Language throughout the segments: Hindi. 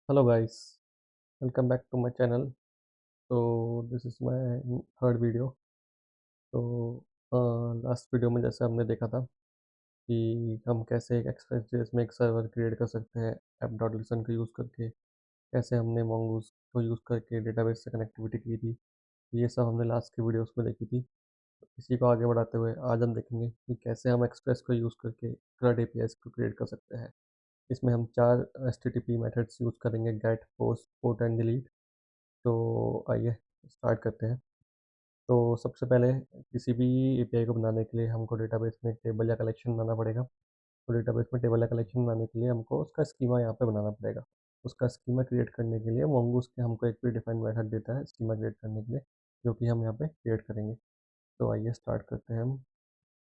Hello guys, welcome back to my channel. This is my third video. तो लास्ट वीडियो में जैसे हमने देखा था कि हम कैसे एक एक्सप्रेस में एक सर्वर क्रिएट कर सकते हैं ऐप डॉट लिसन को यूज़ करके। कैसे हमने mongoose को यूज़ करके डेटाबेस से कनेक्टिविटी की थी। ये सब हमने लास्ट की वीडियोस में देखी थी। इसी को आगे बढ़ाते हुए आज हम देखेंगे कि कैसे हम एक्सप्रेस को यूज़ करके CRUD APIs को क्रिएट कर सकते हैं। इसमें हम 4 HTTP मेथड्स यूज़ करेंगे: get, post, put and delete. तो आइए स्टार्ट करते हैं। तो सबसे पहले किसी भी एपीआई को बनाने के लिए हमको डेटाबेस में एक टेबल या कलेक्शन बनाना पड़ेगा। तो डेटाबेस में टेबल या कलेक्शन बनाने के लिए हमको उसका स्कीमा यहाँ पे बनाना पड़ेगा। उसका स्कीमा क्रिएट करने के लिए mongoose के हमको एक प्री डिफाइंड मेथड देता है स्कीमा क्रिएट करने के लिए, जो कि हम यहाँ पे क्रिएट करेंगे। तो आइए स्टार्ट करते हैं हम।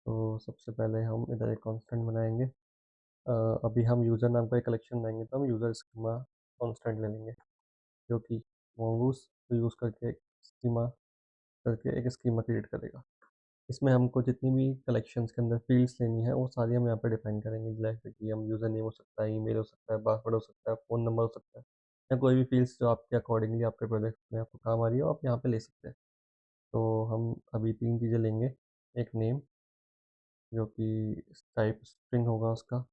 तो सबसे पहले हम इधर एक कॉन्स्टेंट बनाएंगे। अभी हम यूज़र नाम का एक कलेक्शन बनाएंगे, तो हम यूज़र स्कीमा कॉन्स्टेंट ले लेंगे, जो कि mongoose को यूज़ करके एक स्कीमा क्रिएट करेगा। इसमें हमको जितनी भी कलेक्शंस के अंदर फील्ड्स लेनी है वो सारी हम यहाँ पे डिफाइन करेंगे। जैसे कि हम यूज़र नेम हो सकता है, ईमेल हो सकता है, पासवर्ड हो सकता है, फ़ोन नंबर हो सकता है, या कोई भी फील्ड्स जो आपके अकॉर्डिंगली आपके प्रोजेक्ट में आपको काम आ रही हो आप यहाँ पे ले सकते हैं। तो हम अभी 3 चीज़ें लेंगे। एक नेम, जो कि टाइप स्ट्रिंग होगा उसका,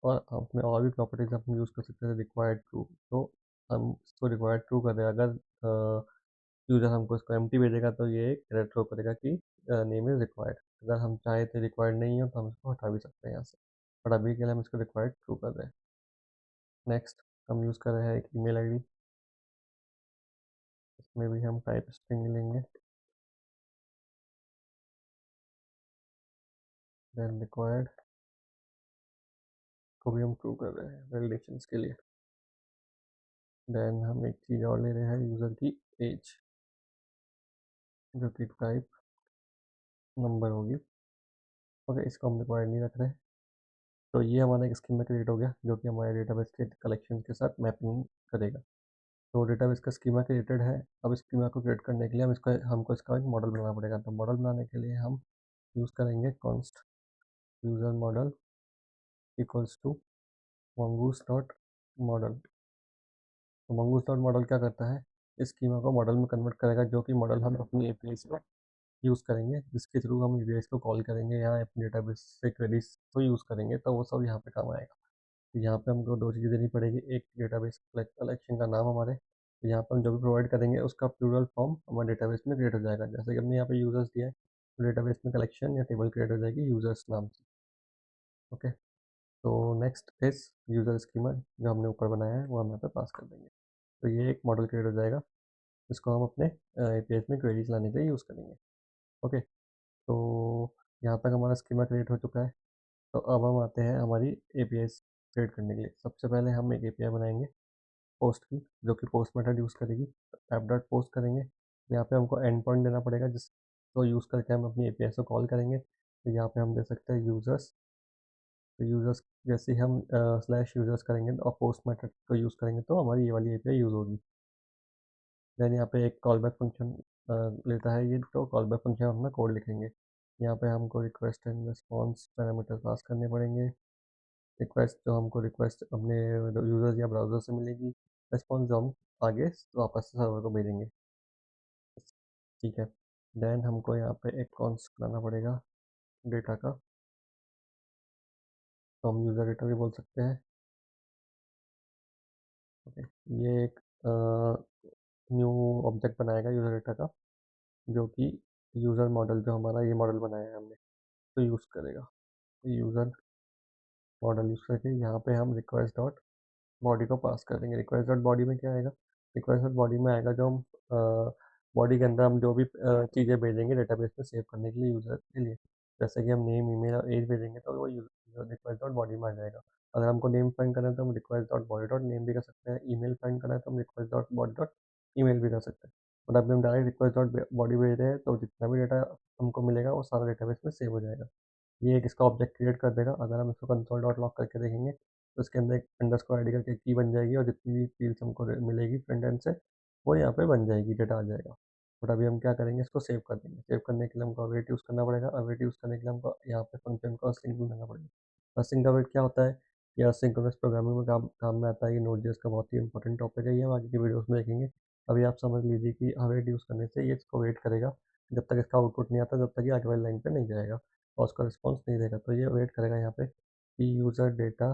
और अपने और भी प्रॉपर्टीज हम यूज़ कर सकते हैं रिक्वायर्ड ट्रू। तो हम इसको रिक्वायर्ड ट्रू कर रहे हैं। अगर यूज़र हमको इसको एम्प्टी भेजेगा तो ये एक एरर थ्रो करेगा कि नेम इज़ रिक्वायर्ड। अगर हम चाहे तो रिक्वायर्ड नहीं हो तो हम इसको हटा भी सकते हैं यहाँ से, बट अभी के लिए हम इसको रिक्वायर्ड ट्रू कर रहे हैं। नेक्स्ट हम यूज़ कर रहे हैं एक ईमेल आईडी। इसमें भी हम टाइप स्ट्रिंग लेंगे, देन रिक्वायर्ड को भी हम ट्रू कर रहे हैं वैलिडेशंस के लिए। देन हम एक चीज़ और ले रहे हैं, यूज़र की एज, जो कि टाइप नंबर होगी। ओके, इसको हम रिक्वायर्ड नहीं रख रहे। तो ये हमारा एक स्कीमा क्रिएट हो गया, जो कि हमारे डेटाबेस के कलेक्शन के साथ मैपिंग करेगा। तो डेटाबेस का स्कीमा क्रिएटेड है। अब स्कीमा को क्रिएट करने के लिए हमको इसका एक मॉडल बनाना पड़ेगा। तो मॉडल बनाने के लिए हम यूज़ करेंगे const user model equals to mongoose dot model. तो mongoose डॉट मॉडल क्या करता है, इस स्कीमा को मॉडल में कन्वर्ट करेगा, जो कि मॉडल हम अपनी एपीआई से यूज़ करेंगे, जिसके थ्रू हम एपीआई को कॉल करेंगे या अपने डेटाबेस से क्वेरीज को यूज़ करेंगे, तो वो सब यहाँ पे काम आएगा। तो यहाँ पे हमको 2 चीज़ें देनी पड़ेगी। एक डेटाबेस कलेक्शन का नाम हमारे, तो यहाँ पर हम जो भी प्रोवाइड करेंगे उसका प्लूरल फॉर्म हमारे डेटाबेस में क्रिएट हो जाएगा। जैसे कि हमने यहाँ पे यूज़र्स दिया है, तो डेटाबेस में कलेक्शन या टेबल क्रिएट हो जाएगी यूज़र्स नाम से। ओके, तो नेक्स्ट इस यूज़र स्कीमा जो हमने ऊपर बनाया है वो हम यहाँ पे पास कर देंगे। तो ये एक मॉडल क्रिएट हो जाएगा, इसको हम अपने एपीआई में क्वेरीज लाने के लिए यूज़ करेंगे। ओके, तो यहाँ तक हमारा स्कीमा क्रिएट हो चुका है। तो अब हम आते हैं हमारी एपीआई क्रिएट करने के लिए। सबसे पहले हम एक एपीआई बनाएंगे पोस्ट की, जो कि पोस्ट मेथड यूज़ करेगी। ऐप डॉट पोस्ट करेंगे, यहाँ पे हमको एंड पॉइंट देना पड़ेगा जिसको यूज़ करके हम अपनी एपीआई को कॉल करेंगे। तो यहाँ पे हम दे सकते हैं यूज़र्स। तो यूज़र्स जैसे ही हम स्लैश यूज़र्स करेंगे और पोस्ट मेथड को यूज़ करेंगे तो हमारी ये वाली एपीआई यूज़ होगी। देन यहाँ पे एक कॉल बैक फंक्शन लेता है ये, तो कॉल बैक फंक्शन अपना कोड लिखेंगे। यहाँ पे हमको request and response parameter pass करने पड़ेंगे। रिक्वेस्ट जो हमको रिक्वेस्ट अपने यूज़र या ब्राउज़र से मिलेगी, रिस्पॉन्स जो हम आगे वापस से सर्वर को भेजेंगे। ठीक है, देन हमको यहाँ पे एक कॉन्स्ट बनाना पड़ेगा डेटा का, तो हम यूज़र डेटा भी बोल सकते हैं। ओके, ये एक न्यू ऑब्जेक्ट बनाएगा यूज़र डेटा का, जो कि यूज़र मॉडल जो हमारा ये मॉडल बनाया है हमने तो यूज़ करेगा। यूज़र मॉडल यूज़ करके यहाँ पे हम रिक्वेस्ट डॉट बॉडी को पास कर देंगे। रिक्वेस्ट डॉट बॉडी में क्या आएगा, रिक्वेस्ट डॉट बॉडी में आएगा जो हम बॉडी के अंदर हम जो भी चीज़ें भेजेंगे डेटाबेस में सेव करने के लिए यूज़र के लिए। जैसे कि हम नेम, ईमेल और एज भेजेंगे तो वो रिक्वेस्ट डॉट बॉडी में आ जाएगा। अगर हमको नेम फाइंड करना है तो हम request dot body dot name भी कर सकते हैं। ईमेल फाइंड करना है तो हम request dot body dot email भी कर सकते हैं। बट अभी हम डायरेक्ट रिक्वेस्ट डॉट बॉडी भेज रहे हैं, तो जितना भी डेटा हमको मिलेगा वो सारा डेटाबेस में सेव हो जाएगा। ये एक इसका ऑब्जेक्ट क्रिएट कर देगा। अगर हम इसको कंसोल डॉट लॉग करके देखेंगे तो इसके अंदर एक अंडरस्कोर आईडी करके की बन जाएगी, और जितनी भी फील्ड्स हमको मिलेगी फ्रंट एंड से वो यहाँ पे बन जाएगी, डेटा आ जाएगा। बट अभी हम क्या करेंगे, इसको सेव कर देंगे। सेव करने के लिए हमको अवेट यूज़ करना पड़ेगा। अवेट यूज़ करने के लिए हमको यहाँ पे फंक्शन का स्ट्रिंग बनाना पड़ेगा। असिंक्रोनस क्या होता है? ये असिंक्रोनस प्रोग्रामिंग में काम काम में आता है। ये नोड.जेएस का बहुत ही इंपॉर्टेंट टॉपिक है, ये हम आगे की वीडियोस में देखेंगे। अभी आप समझ लीजिए कि अवेट यूज़ करने से ये इसको वेट करेगा, जब तक इसका आउटपुट नहीं आता तब तक ये आगे वाली लाइन पे नहीं जाएगा और उसका रिस्पॉन्स नहीं देगा। तो ये वेट करेगा यहाँ पे कि यूज़र डेटा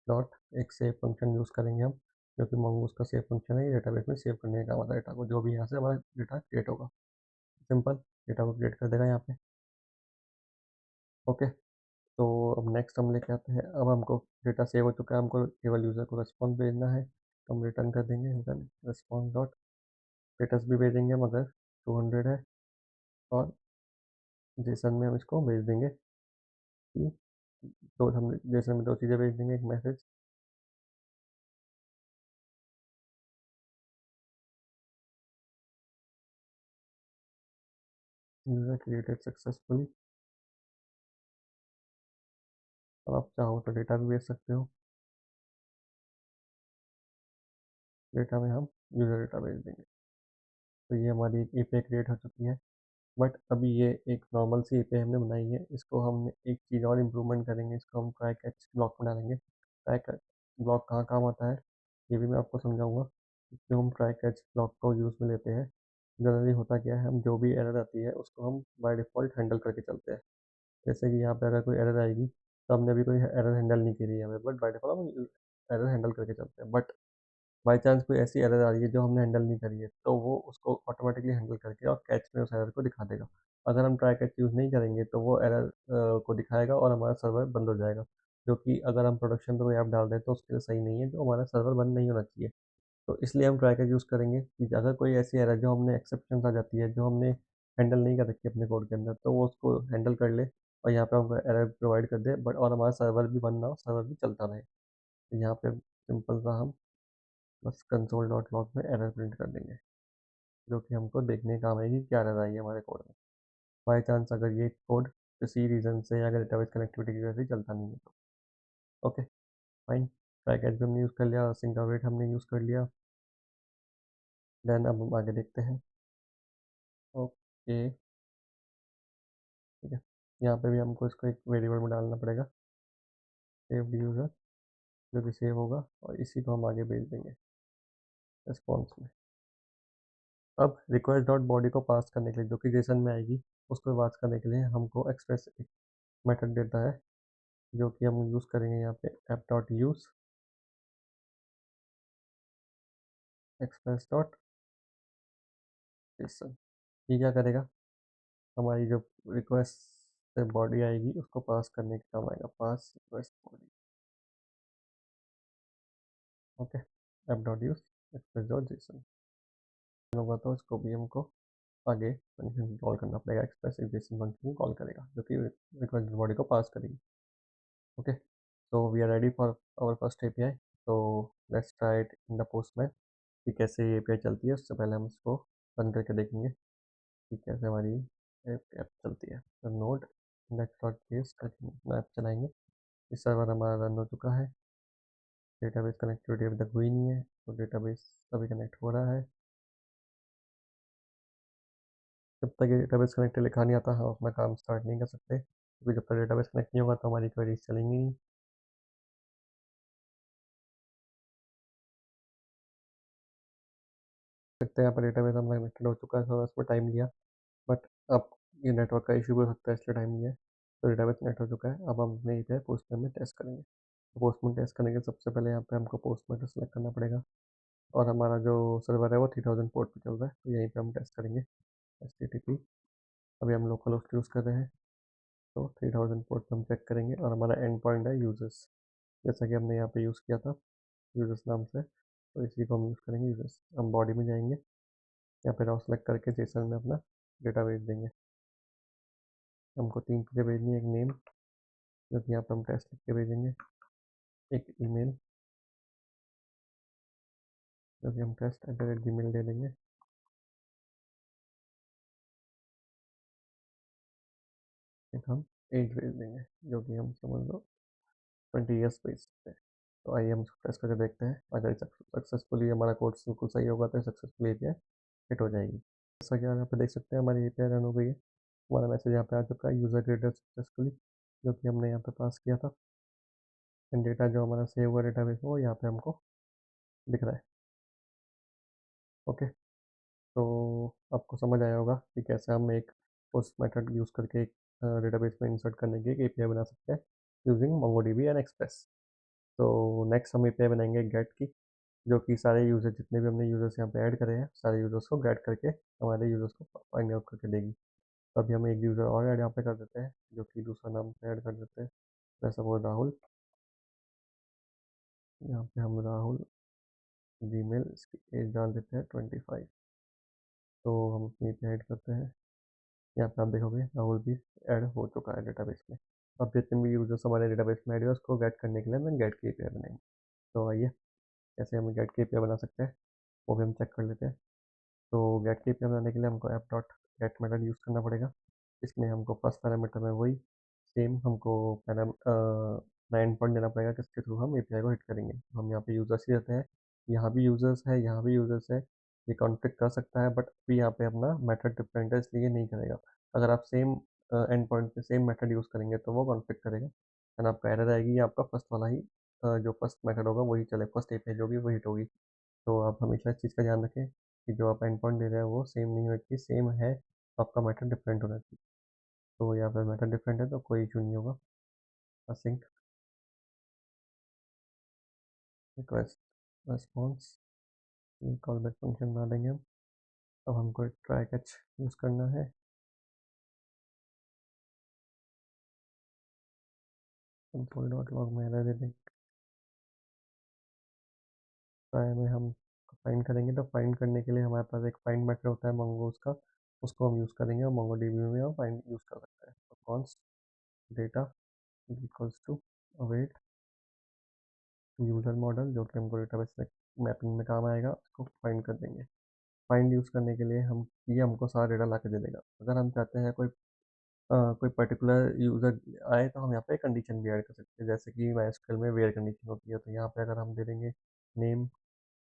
डॉट एक सेव फंक्शन यूज़ करेंगे हम, जो कि mongoose का सेव फंक्शन है। ये डेटाबेस में सेव करने का हमारा डेटा को, जो भी यहाँ से हमारा डेटा क्रिएट होगा, सिंपल डेटा को क्रिएट कर देगा यहाँ पे। ओके, तो अब नेक्स्ट हम लेके आते हैं। अब हमको डेटा सेव हो चुका है, हमको केवल यूज़र को रिस्पॉन्स भेजना है, तो हम रिटर्न कर देंगे रिटर्न रिस्पॉन्स डॉट स्टेटस भी भेजेंगे हम अगर 200 है, और जेसन में हम इसको भेज देंगे कि तो हम जेसन में दो चीज़ें भेज देंगे, एक मैसेज यूज़र क्रिएटेड सक्सेसफुली। अब आप चाहो तो डेटा भी भेज सकते हो, डेटा में हम यूज़र डेटा भेज देंगे। तो ये हमारी एक एपीआई क्रिएट हो चुकी है। बट अभी ये एक नॉर्मल सी एपीआई हमने बनाई है, इसको हम एक चीज़ और इम्प्रूवमेंट करेंगे, इसको हम ट्राई कैच ब्लॉक में डालेंगे। ट्राई कैच ब्लॉक कहाँ काम आता है ये भी मैं आपको समझाऊंगा। जो हम ट्राई कैच ब्लॉक को यूज़ में लेते हैं, जनरली होता क्या है, हम जो भी एरर आती है उसको हम बाय डिफ़ॉल्ट हैंडल करके चलते हैं। जैसे कि यहाँ पे अगर कोई एरर आएगी, तो हमने अभी कोई एरर हैंडल नहीं करी है हमें, बट बाय डिफ़ॉल्ट हम एरर हैंडल करके चलते हैं। बट बाई चांस कोई ऐसी एरर आ रही है जो हमने हैंडल नहीं करी है, तो वो उसको ऑटोमेटिकली हैंडल करके और कैच में उस एरर को दिखा देगा। अगर हम ट्राई कैच यूज़ नहीं करेंगे तो वो एरर को दिखाएगा और हमारा सर्वर बंद हो जाएगा, जो कि अगर हम प्रोडक्शन पे कोई ऐप डाल रहे हैं तो उसके लिए सही नहीं है, जो हमारा सर्वर बंद नहीं होना चाहिए। तो इसलिए हम ट्राई कैच यूज़ करेंगे कि अगर कोई ऐसी एरर जो हमने एक्सेप्शन आ जाती है, जो हमने हैंडल नहीं कर रखी अपने कोड के अंदर, तो वो उसको हैंडल कर ले और यहाँ पे हमको एरर प्रोवाइड कर दे, बट और हमारा सर्वर भी बंद ना हो, सर्वर भी चलता रहे। तो यहाँ पे सिंपल सा हम बस कंसोल डॉट लॉग में एरर प्रिंट कर देंगे, जो कि हमको देखने काम आएगी क्या एरर आई है हमारे कोड में। बाई चांस अगर ये कोड किसी रीज़न से अगर डेटाबेस कनेक्टिविटी की वजह से चलता नहीं है तो ओके फाइन। पैकेज भी हमने यूज़ कर लिया, सिंका वेट हमने यूज़ कर लिया। देन अब हम आगे देखते हैं। ओके ठीक है, यहाँ पे भी हमको इसको एक वेरिएबल में डालना पड़ेगा, सेव्ड यूज़र, जो कि सेव होगा और इसी को हम आगे भेज देंगे रिस्पॉन्स में। अब रिक्वेस्ट डॉट बॉडी को पास करने के लिए, जो कि जेसन में आएगी, उसको पास करने के लिए हमको एक्सप्रेस एक मेथड देता है, जो कि हम यूज़ करेंगे यहाँ पे app dot use express dot Jason. ये क्या करेगा, हमारी जो रिक्वेस्ट से बॉडी आएगी उसको पास करने के काम आएगा, pass request body. Okay, app dot use express dot JSON होगा, तो इसको भी हमको आगे फंक्शन कॉल करना पड़ेगा, एक्सप्रेस एक जेसन फंक्शन कॉल करेगा, जो कि रिक्वेस्ट बॉडी को पास करेगी। Okay, so we are ready for our first API. तो let's try it in the postman कि कैसे ये API चलती है। उससे पहले हम इसको रन करके देखेंगे कि कैसे हमारी ऐप चलती है। तो नोड index.js करके अपना ऐप चलाएंगे। इस सर्वर हमारा रन हो चुका है, डेटाबेस कनेक्टिविटी अभी तक हुई नहीं है, तो डेटाबेस अभी कनेक्ट हो रहा है। जब तक ये डेटाबेस कनेक्ट लिखा नहीं आता हम अपना काम स्टार्ट नहीं कर सकते, क्योंकि जब तक डेटाबेस कनेक्ट नहीं होगा तो हमारी क्वेरीज चलेंगी नहीं। सकते हैं यहाँ पर डेटाबेस हमारा कनेक्टेड हो चुका है, थोड़ा उस पर टाइम लिया, बट अब ये नेटवर्क का इशू भी हो सकता है, इसलिए टाइम नहीं है। तो डेटाबेस कनेक्ट हो चुका है, अब हम अपने इसे पोस्टमैन में टेस्ट करेंगे। तो पोस्टमैन टेस्ट करने के सबसे पहले यहाँ पे हमको पोस्टमैन सेलेक्ट करना पड़ेगा, और हमारा जो सर्वर है वो 3000 पोर्ट पे चल रहा है, तो यहीं पे हम टेस्ट करेंगे HTTP। अभी हम लोकल होस्ट यूज़ कर रहे हैं, तो 3000 पोर्ट पे हम चेक करेंगे, और हमारा एंड पॉइंट है यूजर्स, जैसा कि हमने यहाँ पे यूज़ किया था यूजर्स नाम से, तो इसी को हम यूज़ करेंगे यूजर्स। हम बॉडी में जाएंगे, यहाँ पे राउ सेलेक्ट करके जेसन में अपना डेटा भेज देंगे। हमको तीन चीज़ें भेजनी है, एक नेम, जो कि यहाँ पे हम टेस्ट लिख के भेजेंगे, एक ईमेल, जो कि हम टेस्ट@gmail दे देंगे, एक हम एज भेज देंगे, जो कि हम समझ लो 20 ईयर्स भेज सकते हैं। तो आइए हम टेस्ट करके देखते हैं, अगर सक्सेसफुली हमारा कोड बिल्कुल सही होगा तो सक्सेसफुली एपीआई हिट हो जाएगी। जैसा कि आप यहाँ पे देख सकते हैं हमारी एपीआई रन हो गई है, हमारा मैसेज यहाँ पे आ चुका है, यूज़र क्रिएटेड सक्सेसफुली, जो कि हमने यहाँ पे पास किया था। एंड डेटा जो हमारा सेव हुआ डेटाबेस में वो यहाँ पे हमको दिख रहा है। ओके, तो आपको समझ आया होगा कि कैसे हम एक पोस्ट मेथड यूज़ करके एक डेटाबेस में इंसर्ट करने की एक एपीआई बना सकते हैं यूजिंग MongoDB एंड एक्सप्रेस। तो नेक्स्ट हम एपीआई बनाएंगे गेट की, जो कि सारे यूज़र जितने भी हमने यूज़र्स यहाँ पे ऐड करे हैं सारे यूज़र्स को गेट करके हमारे यूज़र्स को फाइंड आउट करके देगी। तो अभी हम एक यूज़र और ऐड यहाँ पे कर देते हैं, जो कि दूसरा नाम से ऐड कर देते हैं, जैसा वो राहुल। यहाँ पे हम राहुल जीमेल, इसकी एज डाल देते हैं 25। तो हम अपनी पे ऐड करते हैं। यहाँ पे आप देखोगे राहुल भी ऐड हो चुका है डेटाबेस में। अब जितने भी यूज़र्स हमारे डेटाबेस में ऐड है उसको गेट करने के लिए हम गेट की एपीआई बनाएंगे। तो आइए कैसे हम गेट की एपीआई बना सकते हैं वो भी हम चेक कर लेते हैं। तो गेट की एपीआई बनाने के लिए हमको app dot get method use करना पड़ेगा। इसमें हमको फर्स्ट पैरामीटर में वही सेम हमको एंड पॉइंट देना पड़ेगा किसके थ्रू हम एपीआई को हिट करेंगे। तो हम यहाँ पे यूज़र्स ही रहते हैं, यहाँ भी यूज़र्स है, यहाँ भी यूज़र्स है। ये कॉन्फ्लिक्ट कर सकता है बट अभी यहाँ पे अपना मेथड डिफरेंट है इसलिए नहीं करेगा। अगर आप सेम एंड पॉइंट पे सेम मेथड यूज़ करेंगे तो वो कॉन्फ्लिक्ट करेगा एंड आपका एरर आएगी। आपका फर्स्ट वाला ही जो फर्स्ट मेथड होगा वही चले, फर्स्ट एपीआई जो भी वही हिट होगी। तो आप हमेशा इस चीज़ का ध्यान रखें कि जो आप एंड पॉइंट दे रहे हैं वो सेम नहीं होना चाहिए, सेम है आपका मेथड डिफरेंट होना चाहिए। तो यहाँ पर मेथड डिफरेंट है तो कोई इशू नहीं होगा। Async request response call back function बना देंगे हम। अब हमको एक ट्राई कैच यूज़ करना है। कंट्रोल डॉट लॉग में एरर दे देंगे। ट्राई में हम फाइंड करेंगे तो फाइंड करने के लिए हमारे पास एक फाइंड मेथड होता है मंगोज का, उसको हम यूज़ करेंगे और मोंगो डीबी में हम फाइंड यूज़ कर सकते हैं। तो const data equals to await user model, जो कि हमको डेटाबेस मैपिंग में काम आएगा, उसको फाइंड कर देंगे। फाइंड यूज़ करने के लिए हम ये हमको सारा डेटा ला के दे देगा। अगर हम चाहते हैं कोई पर्टिकुलर यूज़र आए तो हम यहाँ पे कंडीशन भी ऐड कर सकते हैं, जैसे कि माइस्क्ल में वेयर कंडीशन होती है। तो यहाँ पे अगर हम दे देंगे नेम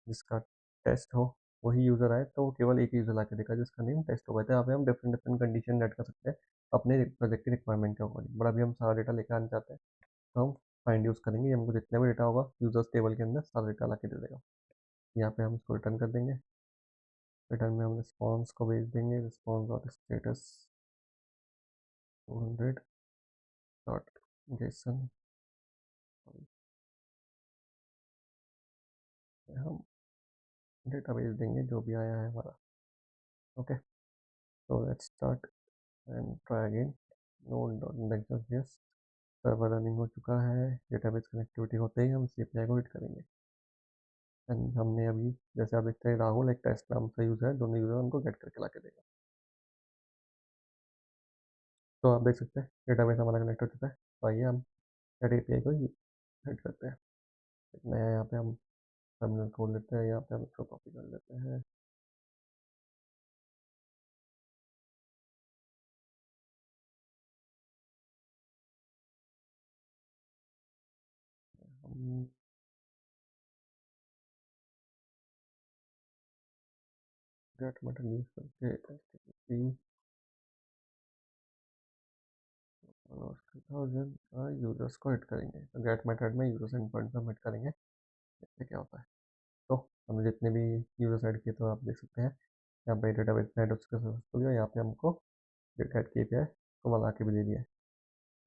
जिसका टेस्ट हो, वही यूज़र आए तो वो केवल एक यूज़र ला के देगा जिसका नेम टेस्ट होगा। तो यहाँ पे हम डिफरेंट डिफरेंट कंडीशन ऐड कर सकते हैं अपने प्रोजेक्ट की रिक्वायरमेंट के अकॉर्डिंग। बट अभी हम सारा डेटा लेकर आना चाहते हैं तो हम फाइंड यूज़ करेंगे। हमको जितना भी डेटा होगा यूज़र्स टेबल के अंदर सारा डेटा ला के दे देगा। यहाँ पे हम इसको रिटर्न कर देंगे। रिटर्न में हम रिस्पॉन्स को भेज देंगे, रिस्पॉन्स और स्टेटस 200 डॉट जेसन। हम डेटा भेज देंगे जो भी आया है हमारा। ओके, तो let's start and try again. Node dot index server running हो चुका है। डेटाबेस कनेक्टिविटी होते ही हम इस एपीआई को हिट करेंगे। एंड हमने अभी जैसे आप देखते हैं राहुल एक टेस्ट नाम से यूज़र है, दोनों यूज़र उनको गेट करके ला के देगा। तो आप देख सकते हैं डेटाबेस हमारा कनेक्ट हो चुका है। तो आइए हम गेट एपीआई को हिट करते हैं। एक नया यहाँ पे हम टर्मिनल खोल लेते हैं, यहाँ पे हम इसको कॉपी कर लेते हैं। हम गेट बटन यूज़ करके HTTP 1000 यूज़र्स को हिट करेंगे। तो गेट मेथड में यूज़र्स एंड पॉइंट पर हिट करेंगे, देखते क्या होता है। तो हमने जितने भी यूज़र्स ऐड किए तो आप देख सकते हैं यहाँ पे डेटाबेस में ऐड हो चुका सक्सेसफुली और यहाँ पे हमको गेट की एपीआई को बना के भी दे दिया है।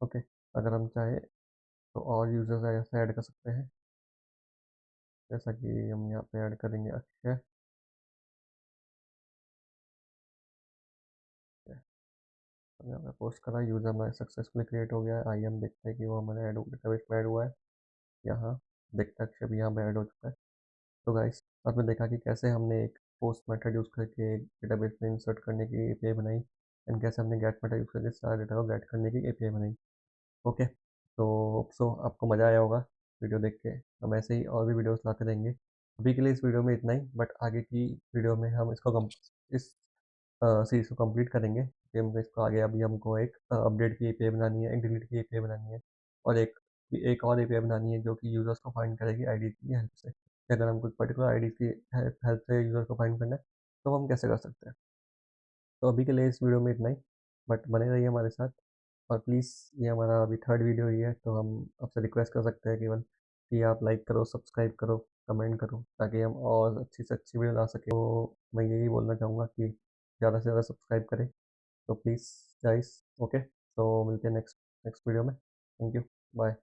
ओके, अगर हम चाहे तो और यूज़र्स ऐसे ऐड कर सकते हैं, जैसा कि हम यहाँ पे ऐड करेंगे अक्षय। हम यहाँ पे पोस्ट करा, यूज़र हमारा सक्सेसफुली क्रिएट हो गया है। आइए हम देखते हैं कि वो हमारे ऐड डेटाबेस में ऐड हुआ है। यहाँ देखते हैं अक्षय भी यहाँ पे ऐड हो चुका है। तो गाइस आपने देखा कि कैसे हमने एक पोस्ट मेथड यूज़ करके एक डेटाबेस में इंसर्ट करने की एपीआई बनाई एंड कैसे हमने गेट मेथड यूज़ करके सारा डेटा को गेट करने की एपीआई बनाई। ओके, तो होप सो आपको मज़ा आया होगा वीडियो देख के। हम ऐसे ही और भी वीडियोस लाते रहेंगे। अभी के लिए इस वीडियो में इतना ही, बट आगे की वीडियो में हम इस सीरीज को कंप्लीट करेंगे कि हमको इसको आगे अभी हमको एक अपडेट की एपीआई बनानी है, एक डिलीट की एपीआई बनानी है और एक और एपीआई बनानी है जो कि यूज़र्स को फाइंड करेगी आईडी की हेल्प से। कि अगर हमको पर्टिकुलर आईडी की हेल्प से यूज़र को फाइंड करना है तो हम कैसे कर सकते हैं। तो अभी के लिए इस वीडियो में इतना ही, बट बने रहिए हमारे साथ। और प्लीज़ ये हमारा अभी थर्ड वीडियो ही है, तो हम आपसे रिक्वेस्ट कर सकते हैं केवल कि आप लाइक करो, सब्सक्राइब करो, कमेंट करो, ताकि हम और अच्छी से अच्छी वीडियो ला सकें। तो मैं यही बोलना चाहूँगा कि ज़्यादा से ज़्यादा सब्सक्राइब करें। तो प्लीज़ गाइस, ओके, तो मिलते हैं नेक्स्ट नेक्स्ट वीडियो में। Thank you, bye.